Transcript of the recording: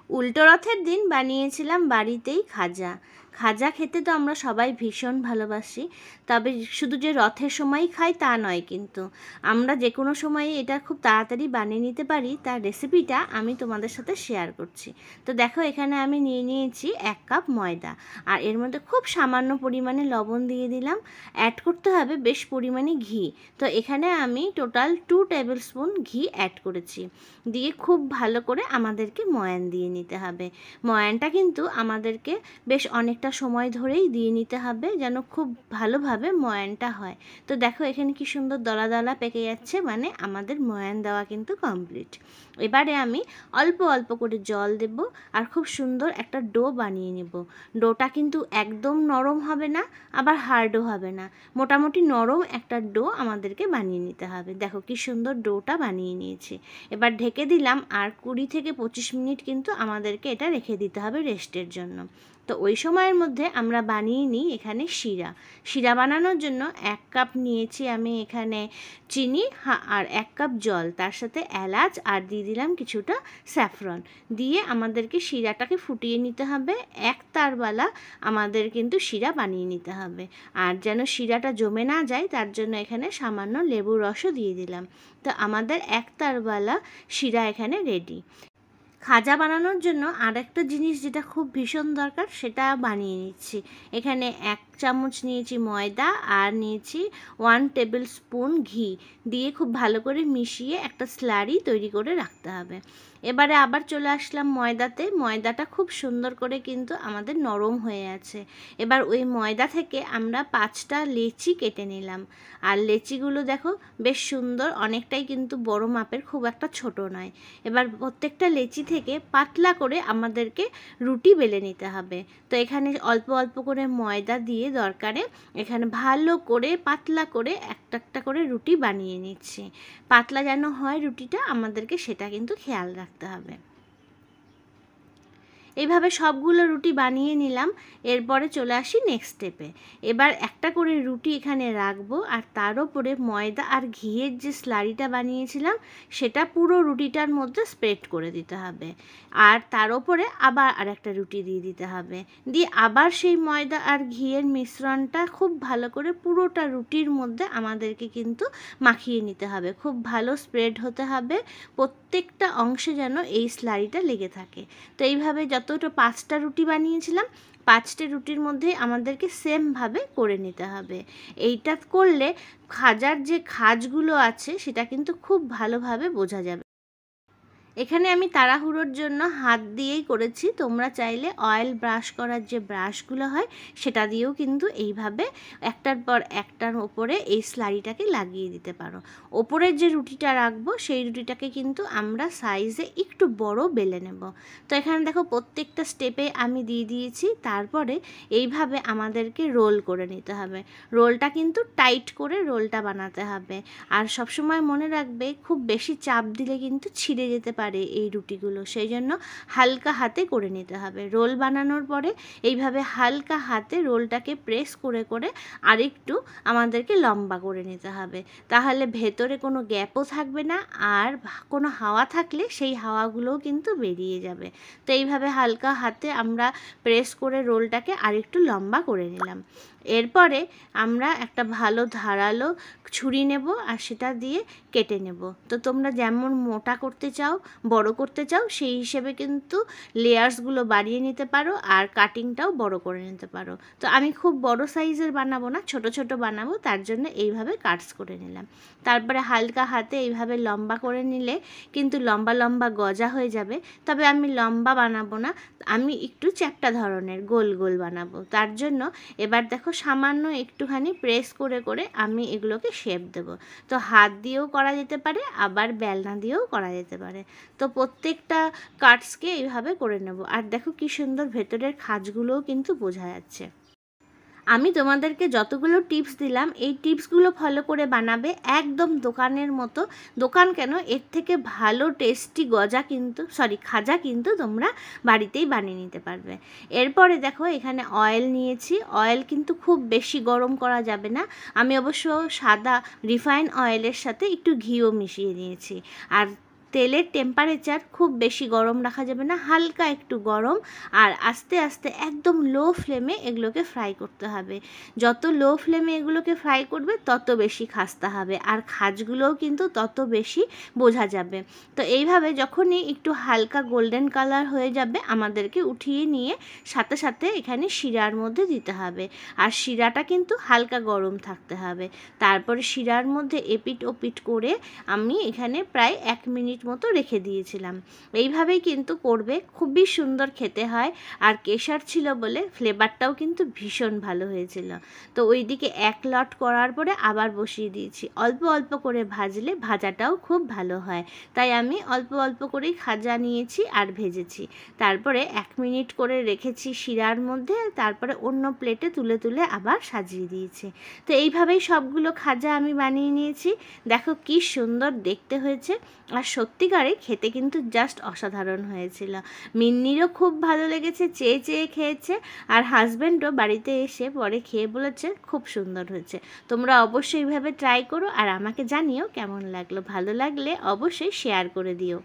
উল্টো রথের দিন বানিয়েছিলাম বাড়িতেই খাজা। খাজা খেতে তো আমরা সবাই ভীষণ ভালোবাসি, তবে শুধু যে রথের সময়ই খাই তা নয়, কিন্তু আমরা যে কোনো সময়ে এটা খুব তাড়াতাড়ি বানিয়ে নিতে পারি, তার রেসিপিটা আমি তোমাদের সাথে শেয়ার করছি। তো দেখো, এখানে আমি নিয়ে নিয়েছি 1 কাপ ময়দা, আর এর মধ্যে খুব সামান্য পরিমাণে লবণ দিয়ে দিলাম। অ্যাড করতে হবে বেশ পরিমাণে ঘি। তো এখানে আমি টোটাল 2 টেবিল স্পুন ঘি অ্যাড করেছি, দিয়ে খুব ভালো করে আমাদেরকে ময়ান দিয়ে নিতে হবে। ময়ানটা কিন্তু আমাদেরকে বেশ অনেকটা সময় ধরেই দিয়ে নিতে হবে, যেন খুব ভালোভাবে ময়ানটা হয়। তো দেখো, এখানে কি সুন্দর দলা দলা পেকে যাচ্ছে, মানে আমাদের ময়ান দেওয়া কিন্তু কমপ্লিট। এবারে আমি অল্প অল্প করে জল দেব, আর খুব সুন্দর একটা ডো বানিয়ে নেব। ডোটা কিন্তু একদম নরম হবে না, আবার হার্ডও হবে না, মোটামুটি নরম একটা ডো আমাদেরকে বানিয়ে নিতে হবে। দেখো কি সুন্দর ডোটা বানিয়ে নিয়েছি। এবার ঢেকে দিলাম, আর 20 থেকে 25 মিনিট কিন্তু আমাদেরকে এটা রেখে দিতে হবে রেস্টের জন্য। তো ওই সময়ের মধ্যে আমরা বানিয়ে নিই এখানে শিরা বানানোর জন্য 1 কাপ নিয়েছি আমি এখানে চিনি, আর 1 কাপ জল, তার সাথে এলাচ, আর দিয়ে দিলাম কিছুটা স্যাফরন, দিয়ে আমাদেরকে শিরাটাকে ফুটিয়ে নিতে হবে। এক তারবালা আমাদের কিন্তু শিরা বানিয়ে নিতে হবে, আর যেন শিরাটা জমে না যায় তার জন্য এখানে সামান্য লেবুর রসও দিয়ে দিলাম। তো আমাদের 1 তারবালা শিরা এখানে রেডি। খাজা বানানোর জন্য আরেকটা জিনিস যেটা খুব ভীষণ দরকার, সেটা বানিয়ে নিচ্ছি। এখানে 1 চামচ নিয়েছি ময়দা, আর নিয়েছি 1 টেবিল স্পুন ঘি, দিয়ে খুব ভালো করে মিশিয়ে একটা স্লারি তৈরি করে রাখতে হবে। এবারে আবার চলে আসলাম ময়দাতে। ময়দাটা খুব সুন্দর করে কিন্তু আমাদের নরম হয়ে আছে। এবার ওই ময়দা থেকে আমরা 5টা লেচি কেটে নিলাম, আর লেচিগুলো দেখো বেশ সুন্দর, অনেকটাই কিন্তু বড় মাপের, খুব একটা ছোট নয়। এবার প্রত্যেকটা লেচি থেকে পাতলা করে আমাদেরকে রুটি বেলে নিতে হবে। তো এখানে অল্প অল্প করে ময়দা দিয়ে দরকারে এখানে ভালো করে পাতলা করে একটা একটা করে রুটি বানিয়ে নিচ্ছি। পাতলা যেন হয় রুটিটা, আমাদেরকে সেটা কিন্তু খেয়াল রাখতে হবে। এইভাবে সবগুলো রুটি বানিয়ে নিলাম। এরপরে চলে আসি নেক্সট স্টেপে। এবার একটা করে রুটি এখানে রাখবো, আর তার উপরে ময়দা আর ঘিয়ের যে স্লারিটা বানিয়েছিলাম সেটা পুরো রুটিটার মধ্যে স্প্রেড করে দিতে হবে, আর তার উপরে আবার আরেকটা রুটি দিয়ে দিতে হবে, দিয়ে আবার সেই ময়দা আর ঘিয়ের মিশ্রণটা খুব ভালো করে পুরোটা রুটির মধ্যে আমাদেরকে কিন্তু মাখিয়ে নিতে হবে। খুব ভালো স্প্রেড হতে হবে, প্রত্যেকটা অংশে যেন এই স্লারিটা লেগে থাকে। তো এইভাবে যতটা 5টা রুটি বানিয়েছিলাম, 5টে রুটির মধ্যে আমাদেরকে সেমভাবে করে নিতে হবে। এইটা করলে খাজার যে খাজগুলো আছে সেটা কিন্তু খুব ভালোভাবে বোঝা যাবে। এখানে আমি তাড়াহুড়োর জন্য হাত দিয়েই করেছি, তোমরা চাইলে অয়েল ব্রাশ করার যে ব্রাশগুলো হয় সেটা দিয়েও কিন্তু এইভাবে একটার পর একটার ওপরে এই স্লারিটাকে লাগিয়ে দিতে পারো। ওপরের যে রুটিটা রাখবো সেই রুটিটাকে কিন্তু আমরা সাইজে একটু বড় বেলে নেব। তো এখানে দেখো প্রত্যেকটা স্টেপে আমি দিয়ে দিয়েছি। তারপরে এইভাবে আমাদেরকে রোল করে নিতে হবে। রোলটা কিন্তু টাইট করে রোলটা বানাতে হবে, আর সবসময় মনে রাখবে খুব বেশি চাপ দিলে কিন্তু ছিঁড়ে যেতে পারে এই রুটিগুলো, সেই জন্য হালকা হাতে করে নিতে হবে। রোল বানানোর পরে এইভাবে হালকা হাতে রোলটাকে প্রেস করে করে আরেকটু আমাদেরকে লম্বা করে নিতে হবে, তাহলে ভেতরে কোনো গ্যাপও থাকবে না, আর কোনো হাওয়া থাকলে সেই হাওয়াগুলোও কিন্তু বেরিয়ে যাবে। তো এইভাবে হালকা হাতে আমরা প্রেস করে রোলটাকে আরেকটু লম্বা করে নিলাম। এরপরে আমরা একটা ভালো ধারালো ছুরি নেব, আর সেটা দিয়ে কেটে নেব। তো তোমরা যেমন মোটা করতে চাও, বড় করতে চাও, সেই হিসেবে কিন্তু লেয়ার্সগুলো বাড়িয়ে নিতে পারো, আর কাটিংটাও বড় করে নিতে পারো। তো আমি খুব বড় সাইজের বানাবো না, ছোট ছোট বানাবো, তার জন্য এইভাবে কাটস করে নিলাম। তারপরে হালকা হাতে এইভাবে লম্বা করে নিলে কিন্তু লম্বা লম্বা গজা হয়ে যাবে। তবে আমি লম্বা বানাবো না, আমি একটু চ্যাপ্টা ধরনের গোল গোল বানাবো। তার জন্য এবার দেখো সামান্য একটুখানি প্রেস করে করে আমি এগুলোকে শেপ দেবো। তো হাত দিয়েও করা যেতে পারে, আবার বেলনা দিয়েও করা যেতে পারে। তো প্রত্যেকটা কাটসকে এইভাবে করে নেব। আর দেখো কি সুন্দর ভেতরের খাঁজগুলোও কিন্তু বোঝা যাচ্ছে। আমি তোমাদেরকে যতগুলো টিপস দিলাম, এই টিপসগুলো ফলো করে বানাবে একদম দোকানের মতো। দোকান কেন, এর থেকে ভালো টেস্টি খাজা কিন্তু তোমরা বাড়িতেই বানিয়ে নিতে পারবে। এরপরে দেখো এখানে অয়েল নিয়েছি। অয়েল কিন্তু খুব বেশি গরম করা যাবে না, আমি অবশ্য সাদা রিফাইন অয়েলের সাথে একটু ঘিও মিশিয়ে নিয়েছি। আর তেলের টেম্পারেচার খুব বেশি গরম রাখা যাবে না, হালকা একটু গরম, আর আস্তে আস্তে একদম লো ফ্লেমে এগুলোকে ফ্রাই করতে হবে। যত লো ফ্লেমে এগুলোকে ফ্রাই করবে তত বেশি খাস্তা হবে, আর খাজগুলোও কিন্তু তত বেশি বোঝা যাবে। তো এইভাবে যখনই একটু হালকা গোল্ডেন কালার হয়ে যাবে আমাদেরকে উঠিয়ে নিয়ে সাথে সাথে এখানে শিরার মধ্যে দিতে হবে, আর শিরাটা কিন্তু হালকা গরম থাকতে হবে। তারপরে শিরার মধ্যে এপিট ওপিট করে আমি এখানে প্রায় 1 মিনিট মতো রেখে দিয়েছিলাম। এইভাবেই কিন্তু করবে, খুবই সুন্দর খেতে হয়, আর কেশর ছিল বলে ফ্লেভারটাও কিন্তু ভীষণ ভালো হয়েছিল। তো ওইদিকে 1 লট করার পরে আবার বসিয়ে দিয়েছি। অল্প অল্প করে ভাজলে ভাজাটাও খুব ভালো হয়, তাই আমি অল্প অল্প করেই খাজা নিয়েছি আর ভেজেছি। তারপরে 1 মিনিট করে রেখেছি শিরার মধ্যে, তারপরে অন্য প্লেটে তুলে তুলে আবার সাজিয়ে দিয়েছি। তো এইভাবেই সবগুলো খাজা আমি বানিয়ে নিয়েছি। দেখো কি সুন্দর দেখতে হয়েছে, আর সত্যিকারে খেতে কিন্তু জাস্ট অসাধারণ হয়েছিল। মিন্নিরও খুব ভালো লেগেছে, চেয়ে চেয়ে খেয়েছে, আর হাজব্যান্ডও বাড়িতে এসে পরে খেয়ে বলেছে খুব সুন্দর হয়েছে। তোমরা অবশ্যই এইভাবে ট্রাই করো আর আমাকে জানিও কেমন লাগলো। ভালো লাগলে অবশ্যই শেয়ার করে দিও।